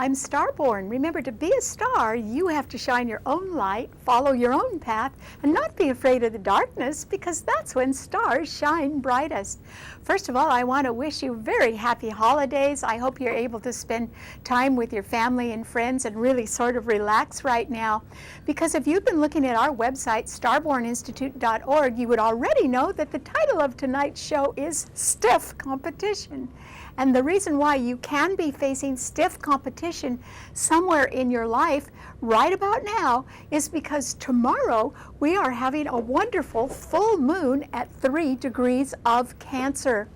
I'm Starborn. Remember, to be a star, you have to shine your own light, follow your own path, and not be afraid of the darkness, because that's when stars shine brightest. First of all, I want to wish you very happy holidays. I hope you're able to spend time with your family and friends and really sort of relax right now. Because if you've been looking at our website, starborninstitute.org, you would already know that the title of tonight's show is Stiff Competition. And the reason why you can be facing stiff competition somewhere in your life right about now is because tomorrow we are having a wonderful full moon at 3 degrees of Cancer.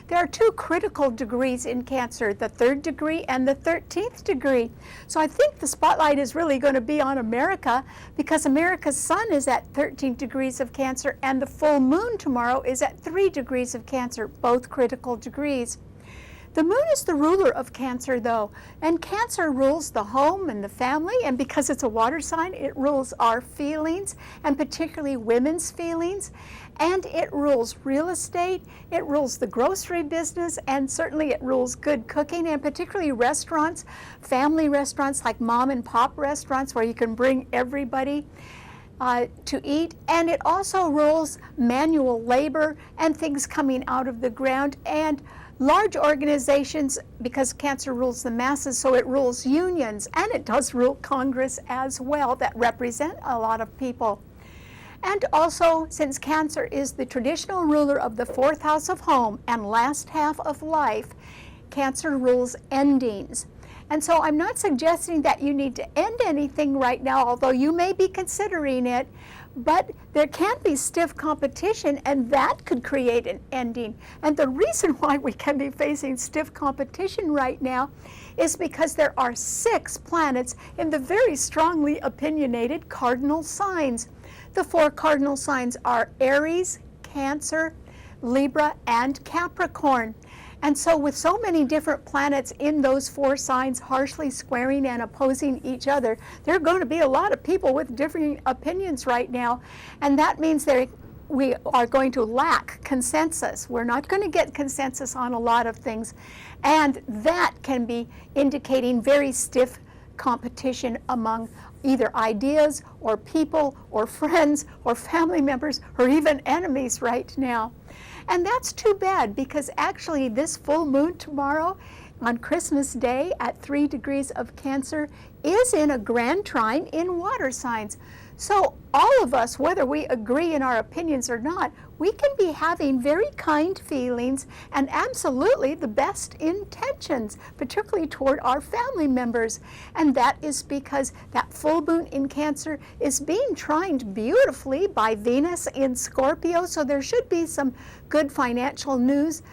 There are 2 critical degrees in Cancer, the 3rd degree and the 13th degree. So I think the spotlight is really going to be on America, because America's sun is at 13 degrees of Cancer and the full moon tomorrow is at 3 degrees of Cancer, both critical degrees. The moon is the ruler of Cancer, though, and Cancer rules the home and the family, and because it's a water sign, it rules our feelings, and particularly women's feelings, and it rules real estate, it rules the grocery business, and certainly it rules good cooking, and particularly restaurants, family restaurants like mom and pop restaurants where you can bring everybody to eat, and it also rules manual labor and things coming out of the ground, and large organizations, because Cancer rules the masses, so it rules unions, and it does rule Congress as well, that represent a lot of people. And also, since Cancer is the traditional ruler of the 4th house of home and last half of life, Cancer rules endings. And so I'm not suggesting that you need to end anything right now, although you may be considering it, but there can be stiff competition, and that could create an ending. And the reason why we can be facing stiff competition right now is because there are 6 planets in the very strongly opinionated cardinal signs. The 4 cardinal signs are Aries, Cancer, Libra, and Capricorn. And so with so many different planets in those 4 signs harshly squaring and opposing each other, there are going to be a lot of people with differing opinions right now. And that means we are going to lack consensus. We're not going to get consensus on a lot of things. And that can be indicating very stiff competition among either ideas or people or friends or family members or even enemies right now. And that's too bad, because actually this full moon tomorrow on Christmas Day at 3 degrees of Cancer is in a grand trine in water signs. So all of us, whether we agree in our opinions or not, we can be having very kind feelings and absolutely the best intentions, particularly toward our family members. And that is because that full moon in Cancer is being trined beautifully by Venus in Scorpio, so there should be some good financial news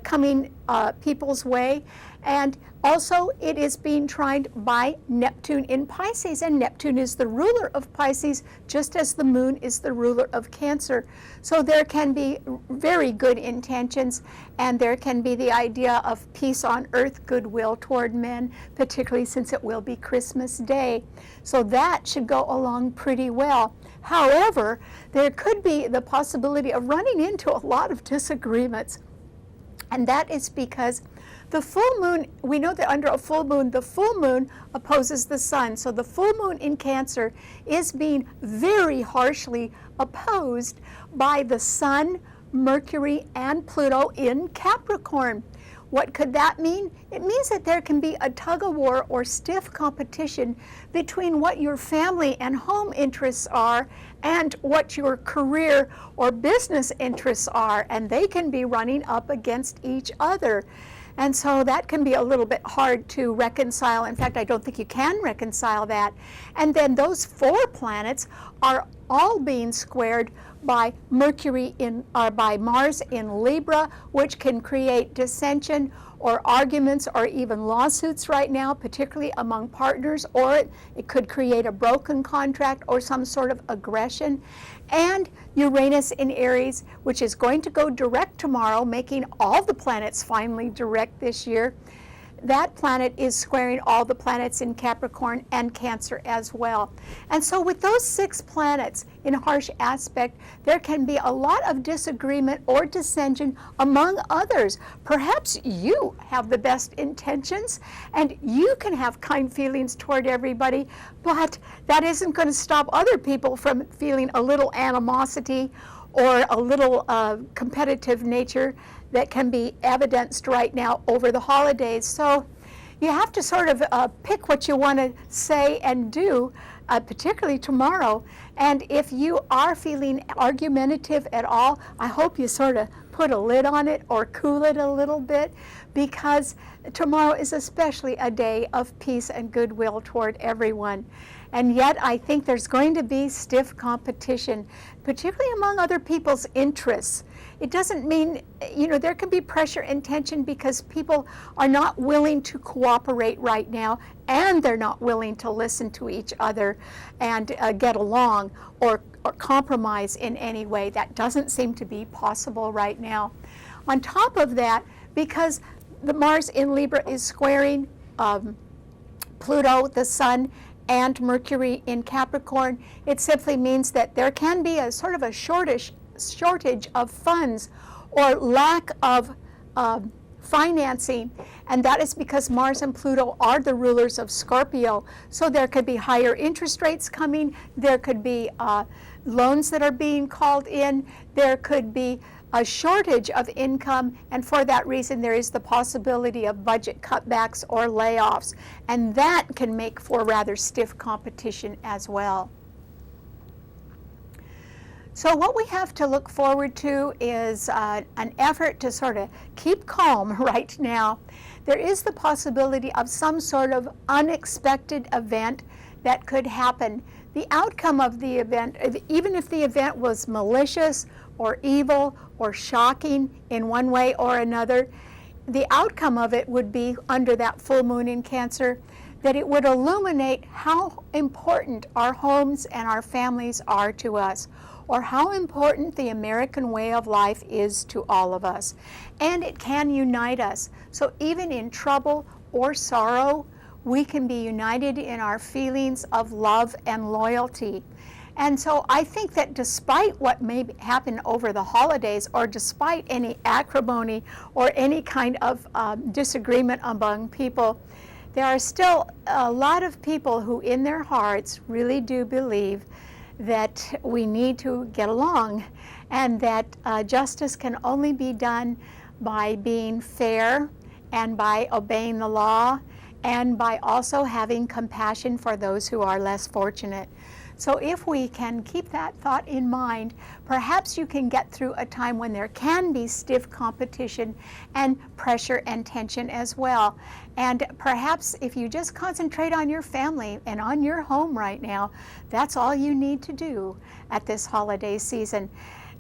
coming people's way. And also it is being trined by Neptune in Pisces, and Neptune is the ruler of Pisces, just as the moon is the ruler of Cancer. So there can be very good intentions, and there can be the idea of peace on earth, goodwill toward men, particularly since it will be Christmas Day. So that should go along pretty well. However, there could be the possibility of running into a lot of disagreements, and that is because the full moon, we know that under a full moon, the full moon opposes the sun. So the full moon in Cancer is being very harshly opposed by the sun, Mercury, and Pluto in Capricorn. What could that mean? It means that there can be a tug-of-war or stiff competition between what your family and home interests are and what your career or business interests are, and they can be running up against each other. And so that can be a little bit hard to reconcile. In fact, I don't think you can reconcile that. And then those 4 planets are all being squared by by Mars in Libra, which can create dissension or arguments or even lawsuits right now, particularly among partners, or it could create a broken contract or some sort of aggression. And Uranus in Aries, which is going to go direct tomorrow, making all the planets finally direct this year. that planet is squaring all the planets in Capricorn and Cancer as well. And so with those 6 planets in harsh aspect, there can be a lot of disagreement or dissension among others. Perhaps you have the best intentions and you can have kind feelings toward everybody, but that isn't going to stop other people from feeling a little animosity or a little competitive nature that can be evidenced right now over the holidays. So you have to sort of pick what you want to say and do, particularly tomorrow. And if you are feeling argumentative at all, I hope you sort of put a lid on it or cool it a little bit, because tomorrow is especially a day of peace and goodwill toward everyone. And yet I think there's going to be stiff competition, particularly among other people's interests. It doesn't mean, there can be pressure and tension because people are not willing to cooperate right now, and they're not willing to listen to each other and get along or compromise in any way. That doesn't seem to be possible right now. On top of that, because the Mars in Libra is squaring Pluto, the Sun, and Mercury in Capricorn, it simply means that there can be a sort of a shortage of funds or lack of financing, and that is because Mars and Pluto are the rulers of Scorpio. So there could be higher interest rates coming, there could be loans that are being called in, there could be a shortage of income, and for that reason there is the possibility of budget cutbacks or layoffs, and that can make for rather stiff competition as well. So what we have to look forward to is an effort to sort of keep calm right now. There is the possibility of some sort of unexpected event that could happen. The outcome of the event, even if the event was malicious or evil or shocking in one way or another, the outcome of it would be, under that full moon in Cancer, that it would illuminate how important our homes and our families are to us, or how important the American way of life is to all of us. And it can unite us. So even in trouble or sorrow, we can be united in our feelings of love and loyalty. And so I think that despite what may happen over the holidays, or despite any acrimony or any kind of disagreement among people, there are still a lot of people who in their hearts really do believe that we need to get along, and that justice can only be done by being fair and by obeying the law and by also having compassion for those who are less fortunate. So if we can keep that thought in mind, perhaps you can get through a time when there can be stiff competition and pressure and tension as well. And perhaps if you just concentrate on your family and on your home right now, that's all you need to do at this holiday season.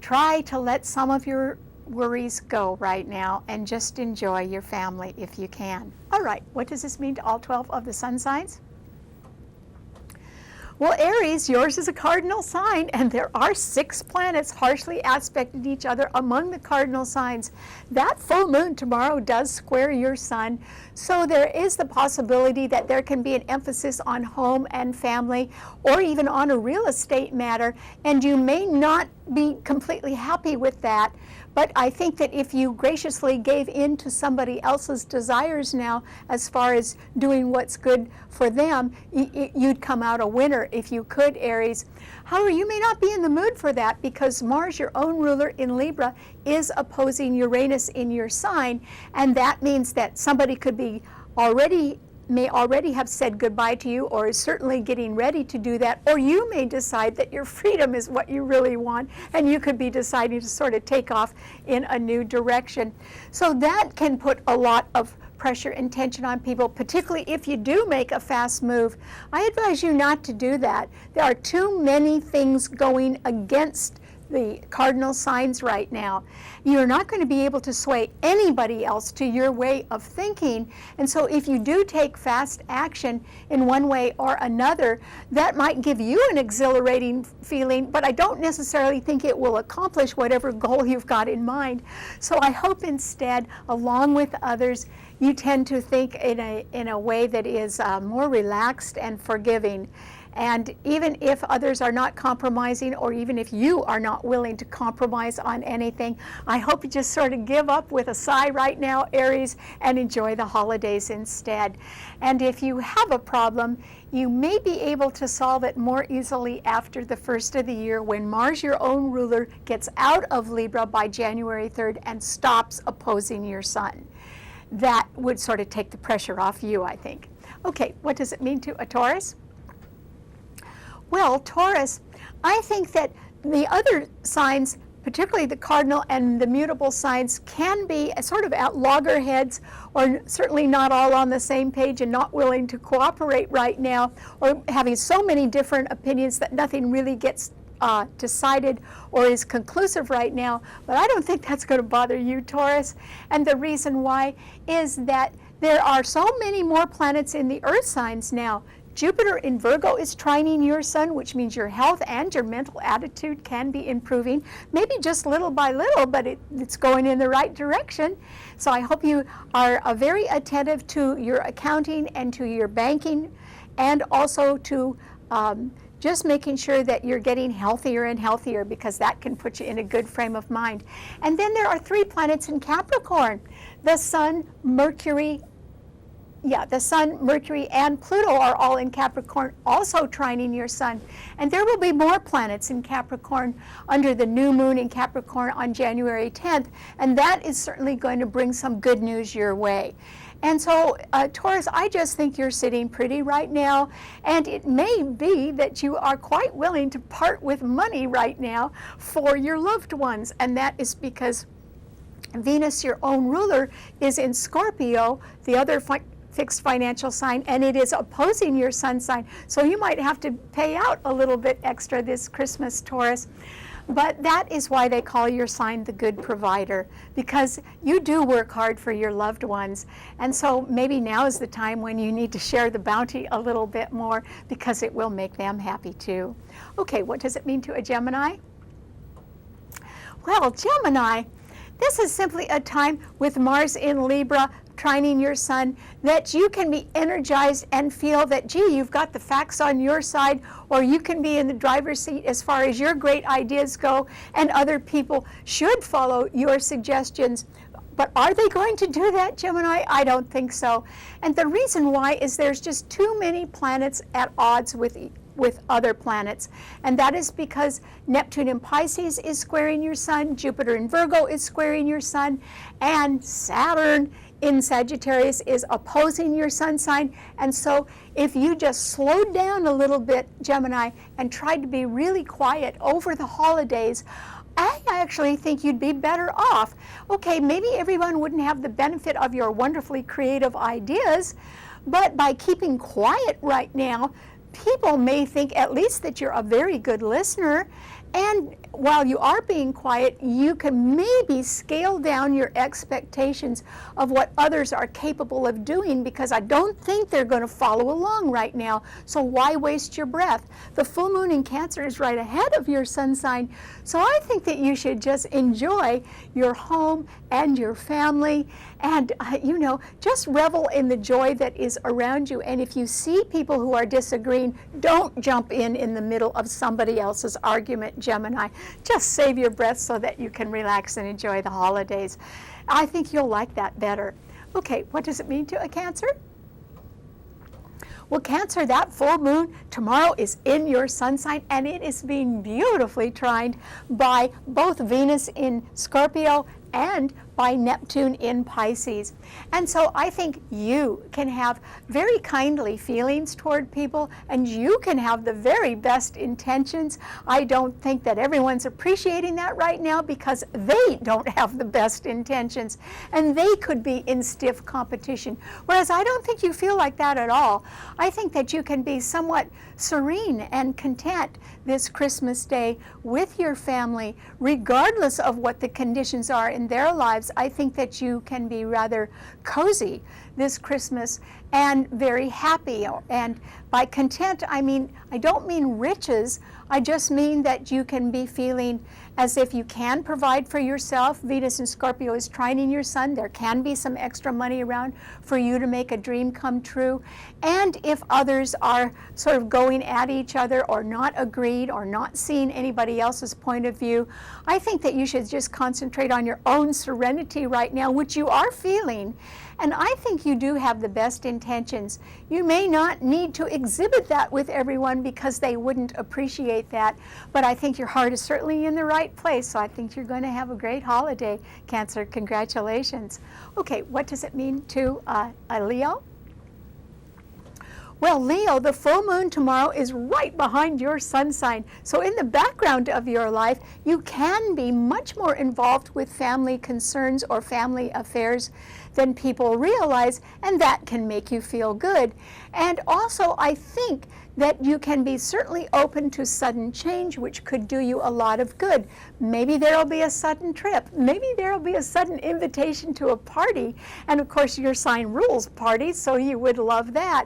Try to let some of your worries go right now and just enjoy your family if you can. All right, what does this mean to all 12 of the sun signs? Well, Aries, yours is a cardinal sign, and there are 6 planets harshly aspecting each other among the cardinal signs. That full moon tomorrow does square your sun, so there is the possibility that there can be an emphasis on home and family, or even on a real estate matter, and you may not be completely happy with that. But I think that if you graciously gave in to somebody else's desires now, as far as doing what's good for them, you'd come out a winner if you could, Aries. However, you may not be in the mood for that, because Mars, your own ruler in Libra, is opposing Uranus in your sign, and that means that somebody could be may already have said goodbye to you, or is certainly getting ready to do that, or you may decide that your freedom is what you really want, and you could be deciding to sort of take off in a new direction. So that can put a lot of pressure and tension on people, particularly if you do make a fast move. I advise you not to do that. There are too many things going against the cardinal signs right now. You're not going to be able to sway anybody else to your way of thinking. And so if you do take fast action in one way or another, that might give you an exhilarating feeling, but I don't necessarily think it will accomplish whatever goal you've got in mind. So I hope instead, along with others, you tend to think in a way that is more relaxed and forgiving. And even if others are not compromising, or even if you are not willing to compromise on anything, I hope you just sort of give up with a sigh right now, Aries, and enjoy the holidays instead. And if you have a problem, you may be able to solve it more easily after the first of the year, when Mars, your own ruler, gets out of Libra by January 3rd and stops opposing your sun. That would sort of take the pressure off you, I think. Okay, what does it mean to a Taurus? Well, Taurus, I think that the other signs, particularly the cardinal and the mutable signs, can be sort of at loggerheads, or certainly not all on the same page and not willing to cooperate right now, or having so many different opinions that nothing really gets decided or is conclusive right now. But I don't think that's going to bother you, Taurus. And the reason why is that there are so many more planets in the earth signs now. Jupiter in Virgo is trining your sun, which means your health and your mental attitude can be improving, maybe just little by little, but it's going in the right direction. So I hope you are very attentive to your accounting and to your banking, and also to just making sure that you're getting healthier and healthier, because that can put you in a good frame of mind. And then there are 3 planets in Capricorn: the Sun, Mercury, and Pluto are all in Capricorn, also trining your sun. And there will be more planets in Capricorn under the new moon in Capricorn on January 10th, and that is certainly going to bring some good news your way. And so, Taurus, I just think you're sitting pretty right now, and it may be that you are quite willing to part with money right now for your loved ones, and that is because Venus, your own ruler, is in Scorpio, the other fixed financial sign, and it is opposing your sun sign. So you might have to pay out a little bit extra this Christmas, Taurus. But that is why they call your sign the good provider, because you do work hard for your loved ones. And so maybe now is the time when you need to share the bounty a little bit more, because it will make them happy too. Okay, what does it mean to a Gemini? Well, Gemini, this is simply a time with Mars in Libra trining your sun, that you can be energized and feel that, gee, you've got the facts on your side, or you can be in the driver's seat as far as your great ideas go, and other people should follow your suggestions. But are they going to do that, Gemini? I don't think so. And the reason why is there's just too many planets at odds with other planets. And that is because Neptune in Pisces is squaring your sun, Jupiter in Virgo is squaring your sun, and Saturn in Sagittarius is opposing your sun sign. And so if you just slowed down a little bit, Gemini, and tried to be really quiet over the holidays, I actually think you'd be better off. Okay, maybe everyone wouldn't have the benefit of your wonderfully creative ideas, but by keeping quiet right now, people may think at least that you're a very good listener. And while you are being quiet, you can maybe scale down your expectations of what others are capable of doing, because I don't think they're going to follow along right now. So why waste your breath? The full moon in Cancer is right ahead of your sun sign. So I think that you should just enjoy your home and your family, and just revel in the joy that is around you. And if you see people who are disagreeing, don't jump in the middle of somebody else's argument, Gemini. Just save your breath so that you can relax and enjoy the holidays. I think you'll like that better. Okay, what does it mean to a Cancer? Well, Cancer, that full moon tomorrow is in your sun sign, and it is being beautifully trined by both Venus in Scorpio and by Neptune in Pisces. And so I think you can have very kindly feelings toward people, and you can have the very best intentions. I don't think that everyone's appreciating that right now because they don't have the best intentions, and they could be in stiff competition. Whereas I don't think you feel like that at all. I think that you can be somewhat serene and content this Christmas Day with your family, regardless of what the conditions are in their lives. I think that you can be rather cozy this Christmas and very happy. And by content, I don't mean riches. I just mean that you can be feeling as if you can provide for yourself. Venus in Scorpio is trining your sun. There can be some extra money around for you to make a dream come true. And if others are sort of going at each other or not agreed or not seeing anybody else's point of view, I think that you should just concentrate on your own serenity right now, which you are feeling. And I think you do have the best intentions. You may not need to exhibit that with everyone because they wouldn't appreciate that, but I think your heart is certainly in the right place, so I think you're going to have a great holiday, Cancer. Congratulations. Okay, what does it mean to a Leo? Well, Leo, the full moon tomorrow is right behind your sun sign. So in the background of your life, you can be much more involved with family concerns or family affairs than people realize, and that can make you feel good. And also, I think that you can be certainly open to sudden change, which could do you a lot of good. Maybe there'll be a sudden trip. Maybe there'll be a sudden invitation to a party. And of course, your sign rules parties, so you would love that.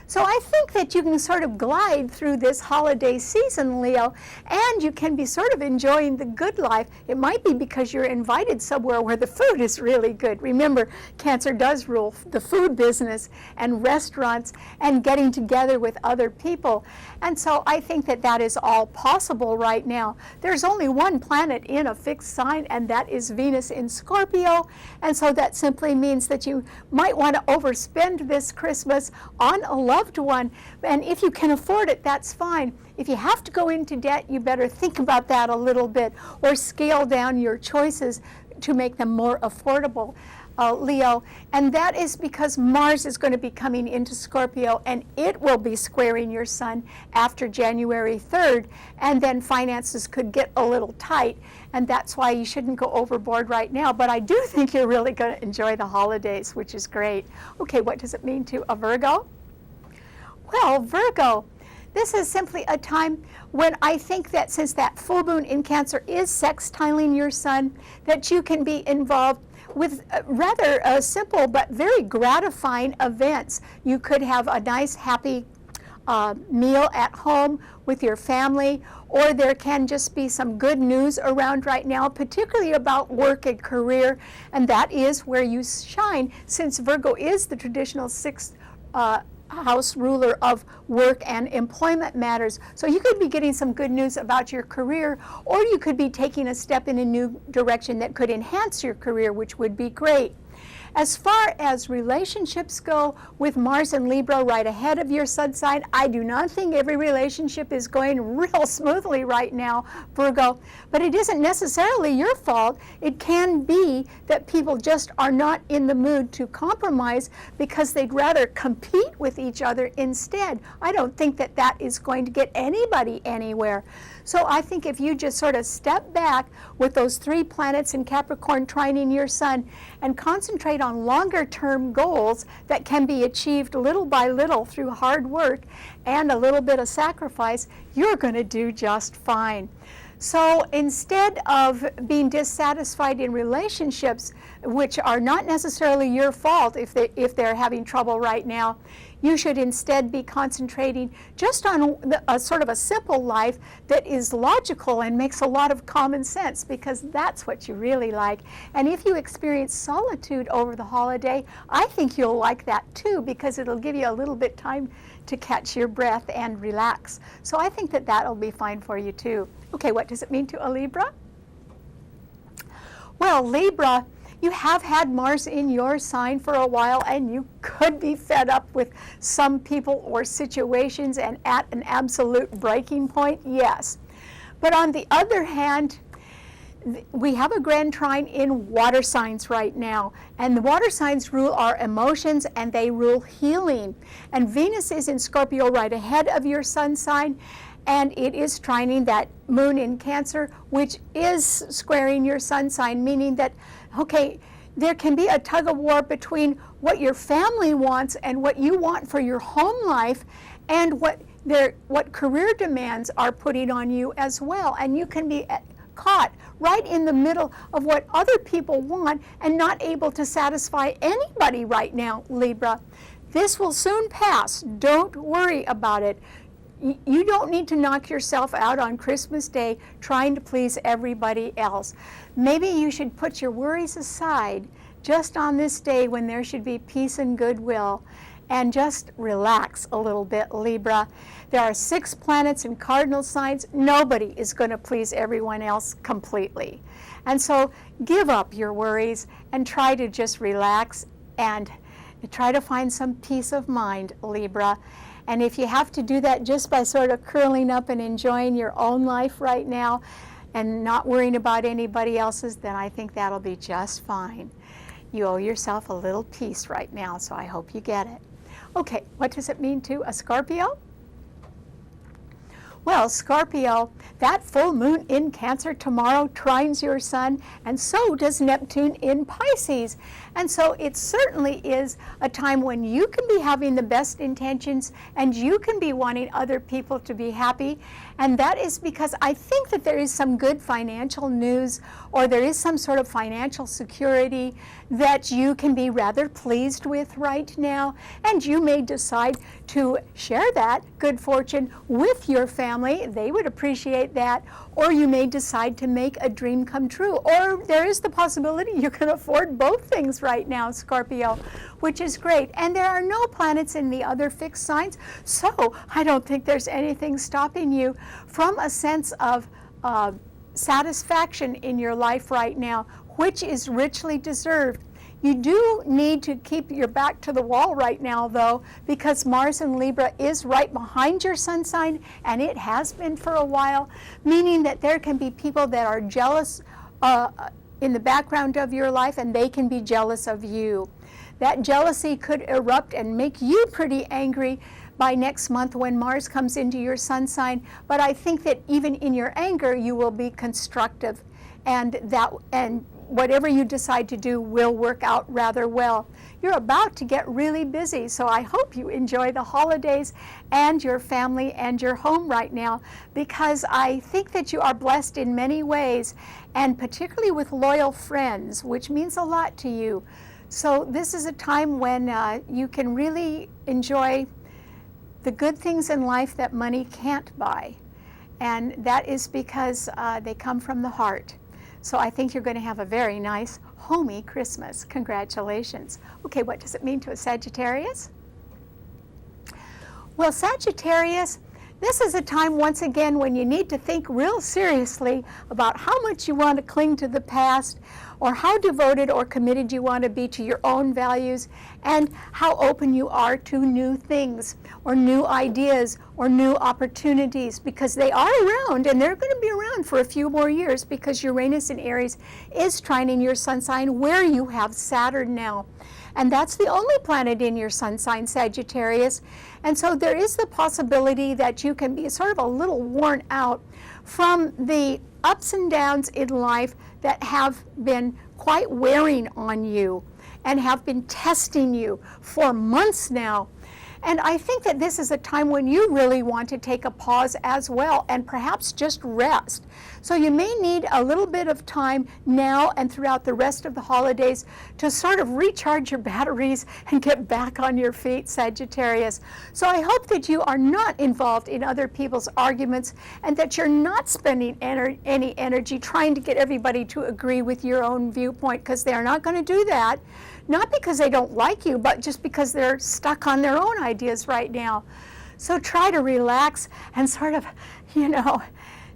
So I think that you can sort of glide through this holiday season, Leo, and you can be sort of enjoying the good life. It might be because you're invited somewhere where the food is really good. Remember, Cancer does rule the food business and restaurants and getting together with other people. And so I think that that is all possible right now. There's only one planet in a fixed sign, and that is Venus in Scorpio. And so that simply means that you might want to overspend this Christmas on a loved one, and if you can afford it, that's fine. If you have to go into debt, you better think about that a little bit or scale down your choices to make them more affordable, Leo. And that is because Mars is going to be coming into Scorpio, and it will be squaring your sun after January 3rd, and then finances could get a little tight, and that's why you shouldn't go overboard right now. But I do think you're really going to enjoy the holidays, which is great. Okay, what does it mean to a Virgo? Well, Virgo, this is simply a time when I think that since that full moon in Cancer is sextiling your sun, that you can be involved with rather simple but very gratifying events. You could have a nice, happy meal at home with your family, or there can just be some good news around right now, particularly about work and career, and that is where you shine, since Virgo is the traditional sixth house ruler of work and employment matters. So you could be getting some good news about your career, or you could be taking a step in a new direction that could enhance your career, which would be great. As far as relationships go, with Mars and Libra right ahead of your sun sign, I do not think every relationship is going real smoothly right now, Virgo. But it isn't necessarily your fault. It can be that people just are not in the mood to compromise because they'd rather compete with each other instead. I don't think that that is going to get anybody anywhere. So I think if you just sort of step back with those 3 planets in Capricorn trining your sun and concentrate on longer term goals that can be achieved little by little through hard work and a little bit of sacrifice, you're going to do just fine. So instead of being dissatisfied in relationships, which are not necessarily your fault if they're having trouble right now, you should instead be concentrating just on a sort of a simple life that is logical and makes a lot of common sense, because that's what you really like. And if you experience solitude over the holiday, I think you'll like that too, because it'll give you a little bit time to catch your breath and relax. So I think that that'll be fine for you too. Okay, what does it mean to a Libra? Well, Libra, you have had Mars in your sign for a while, and you could be fed up with some people or situations and at an absolute breaking point, yes. But on the other hand, we have a grand trine in water signs right now, and the water signs rule our emotions and they rule healing. And Venus is in Scorpio right ahead of your sun sign, and it is trining that moon in Cancer, which is squaring your sun sign, meaning that, okay, there can be a tug of war between what your family wants and what you want for your home life, and what career demands are putting on you as well. And you can be caught right in the middle of what other people want and not able to satisfy anybody right now, Libra. This will soon pass. Don't worry about it. You don't need to knock yourself out on Christmas Day trying to please everybody else. Maybe you should put your worries aside just on this day when there should be peace and goodwill, and just relax a little bit, Libra. There are 6 planets in cardinal signs. Nobody is going to please everyone else completely. And so give up your worries and try to just relax and try to find some peace of mind, Libra. And if you have to do that just by sort of curling up and enjoying your own life right now and not worrying about anybody else's, then I think that'll be just fine. You owe yourself a little peace right now, so I hope you get it. Okay, what does it mean to a Scorpio? Well, Scorpio, that full moon in Cancer tomorrow trines your sun, and so does Neptune in Pisces. And so it certainly is a time when you can be having the best intentions and you can be wanting other people to be happy. And that is because I think that there is some good financial news, or there is some sort of financial security that you can be rather pleased with right now. And you may decide to share that good fortune with your family. They would appreciate that. Or you may decide to make a dream come true. Or there is the possibility you can afford both things right now, Scorpio, which is great. And there are no planets in the other fixed signs, so I don't think there's anything stopping you from a sense of satisfaction in your life right now, which is richly deserved. You do need to keep your back to the wall right now, though, because Mars in Libra is right behind your sun sign, and it has been for a while, meaning that there can be people that are jealous in the background of your life, and they can be jealous of you. That jealousy could erupt and make you pretty angry by next month when Mars comes into your sun sign, but I think that even in your anger, you will be constructive, and whatever you decide to do will work out rather well. You're about to get really busy, so I hope you enjoy the holidays and your family and your home right now, because I think that you are blessed in many ways, and particularly with loyal friends, which means a lot to you. So this is a time when you can really enjoy the good things in life that money can't buy, and that is because they come from the heart. So I think you're going to have a very nice, homey Christmas. Congratulations. Okay, what does it mean to a Sagittarius? Well, Sagittarius, this is a time, once again, when you need to think real seriously about how much you want to cling to the past, or how devoted or committed you want to be to your own values, and how open you are to new things, or new ideas, or new opportunities, because they are around, and they're going to be around for a few more years, because Uranus in Aries is trining your sun sign where you have Saturn now. And that's the only planet in your sun sign, Sagittarius. And so there is the possibility that you can be sort of a little worn out from the ups and downs in life that have been quite wearing on you and have been testing you for months now. And I think that this is a time when you really want to take a pause as well, and perhaps just rest. So you may need a little bit of time now and throughout the rest of the holidays to sort of recharge your batteries and get back on your feet, Sagittarius. So I hope that you are not involved in other people's arguments, and that you're not spending any energy trying to get everybody to agree with your own viewpoint, because they're not going to do that. Not because they don't like you, but just because they're stuck on their own ideas right now. So try to relax and sort of,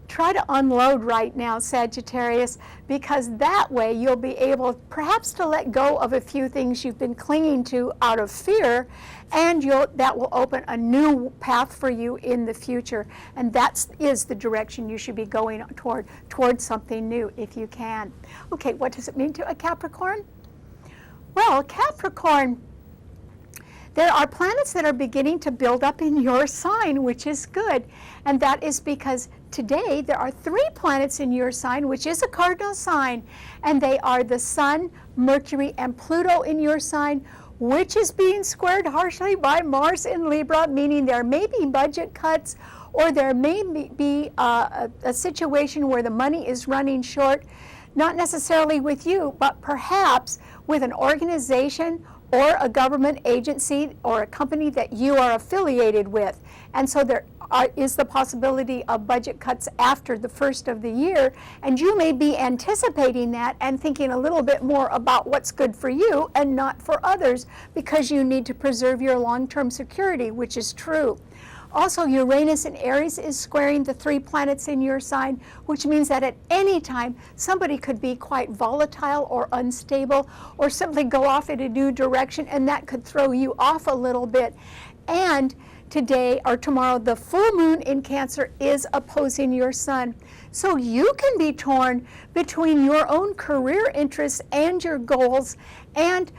try to unload right now, Sagittarius, because that way you'll be able perhaps to let go of a few things you've been clinging to out of fear, and that will open a new path for you in the future. And that is the direction you should be going toward something new if you can. Okay, what does it mean to a Capricorn? Well, Capricorn, there are planets that are beginning to build up in your sign, which is good. And that is because today there are 3 planets in your sign, which is a cardinal sign. And they are the Sun, Mercury, and Pluto in your sign, which is being squared harshly by Mars in Libra, meaning there may be budget cuts, or there may be a situation where the money is running short, not necessarily with you, but perhaps with an organization or a government agency or a company that you are affiliated with. And so there is the possibility of budget cuts after the first of the year, and you may be anticipating that and thinking a little bit more about what's good for you and not for others, because you need to preserve your long-term security, which is true. Also, Uranus in Aries is squaring the 3 planets in your sign, which means that at any time somebody could be quite volatile or unstable, or simply go off in a new direction, and that could throw you off a little bit. And today or tomorrow, the full moon in Cancer is opposing your Sun. So you can be torn between your own career interests and your goals, and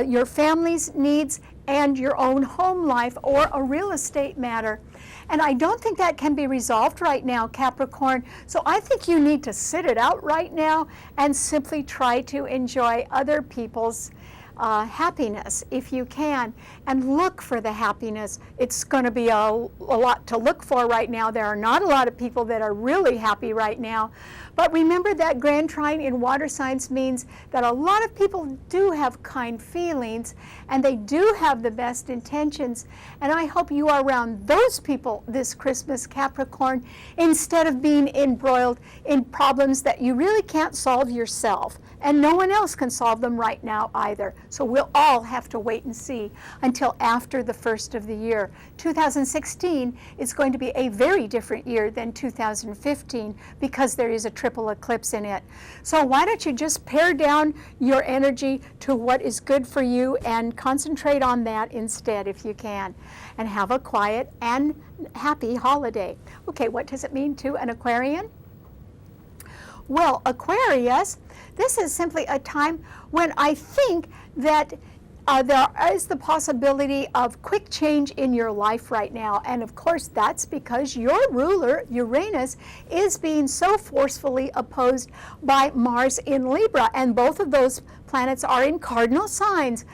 your family's needs, and your own home life, or a real estate matter. And I don't think that can be resolved right now, Capricorn. So I think you need to sit it out right now and simply try to enjoy other people's happiness if you can, and look for the happiness. It's going to be a lot to look for right now. There are not a lot of people that are really happy right now. But remember that grand trine in water signs means that a lot of people do have kind feelings, and they do have the best intentions. And I hope you are around those people this Christmas, Capricorn, instead of being embroiled in problems that you really can't solve yourself. And no one else can solve them right now either. So we'll all have to wait and see until after the first of the year. 2016 is going to be a very different year than 2015 because there is a triple eclipse in it. So why don't you just pare down your energy to what is good for you and concentrate on that instead if you can, and have a quiet and happy holiday. Okay, what does it mean to an Aquarian? Well, Aquarius, this is simply a time when I think that there is the possibility of quick change in your life right now. And of course, that's because your ruler, Uranus, is being so forcefully opposed by Mars in Libra. And both of those planets are in cardinal signs.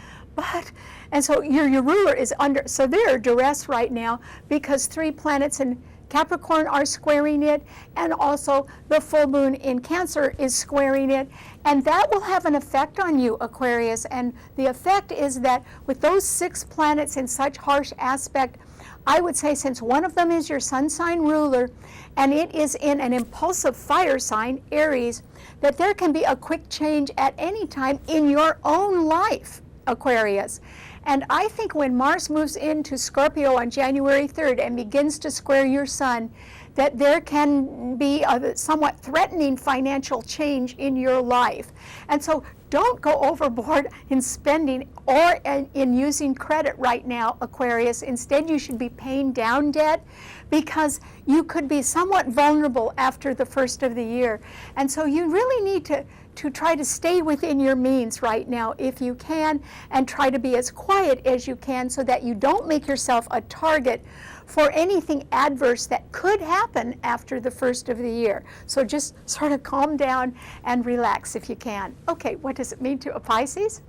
And so your ruler is under severe duress right now because 3 planets in Capricorn are squaring it, and also the full moon in Cancer is squaring it, and that will have an effect on you, Aquarius. And the effect is that with those 6 planets in such harsh aspect, I would say, since one of them is your sun sign ruler and it is in an impulsive fire sign, Aries, that there can be a quick change at any time in your own life, Aquarius. And I think when Mars moves into Scorpio on January 3rd and begins to square your sun, that there can be a somewhat threatening financial change in your life. And so don't go overboard in spending or in using credit right now, Aquarius. Instead, you should be paying down debt, because you could be somewhat vulnerable after the first of the year. And so you really need to try to stay within your means right now if you can, and try to be as quiet as you can so that you don't make yourself a target for anything adverse that could happen after the first of the year. So just sort of calm down and relax if you can. Okay, what does it mean to a Pisces?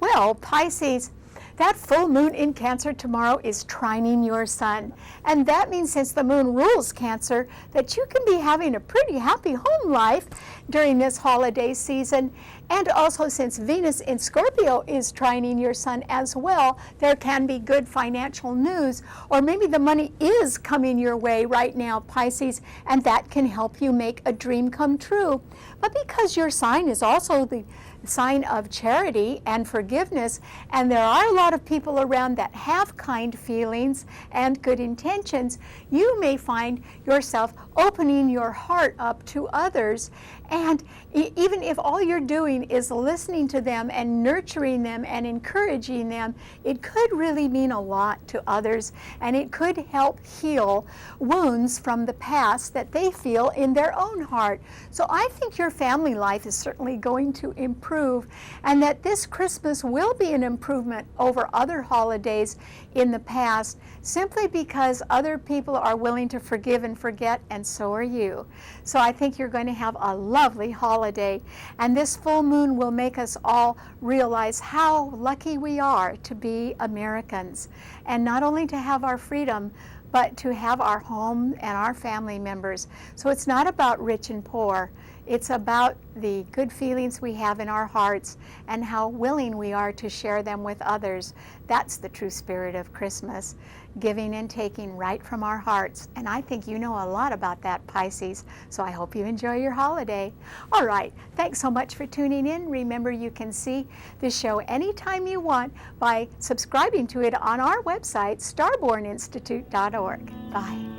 Well, Pisces, that full moon in Cancer tomorrow is trining your sun. And that means, since the moon rules Cancer, that you can be having a pretty happy home life during this holiday season. And also, since Venus in Scorpio is trining your sun as well, there can be good financial news, or maybe the money is coming your way right now, Pisces, and that can help you make a dream come true. But because your sign is also the sign of charity and forgiveness, and there are a lot of people around that have kind feelings and good intentions, you may find yourself opening your heart up to others. And even if all you're doing is listening to them and nurturing them and encouraging them, it could really mean a lot to others, and it could help heal wounds from the past that they feel in their own heart. So I think your family life is certainly going to improve, and that this Christmas will be an improvement over other holidays in the past, simply because other people are willing to forgive and forget, and so are you. So I think you're going to have a lovely holiday, and this full moon will make us all realize how lucky we are to be Americans, and not only to have our freedom, but to have our home and our family members. So it's not about rich and poor. It's about the good feelings we have in our hearts and how willing we are to share them with others. That's the true spirit of Christmas, giving and taking right from our hearts. And I think you know a lot about that, Pisces, so I hope you enjoy your holiday. All right, thanks so much for tuning in. Remember, you can see the show anytime you want by subscribing to it on our website, starborninstitute.org. Bye.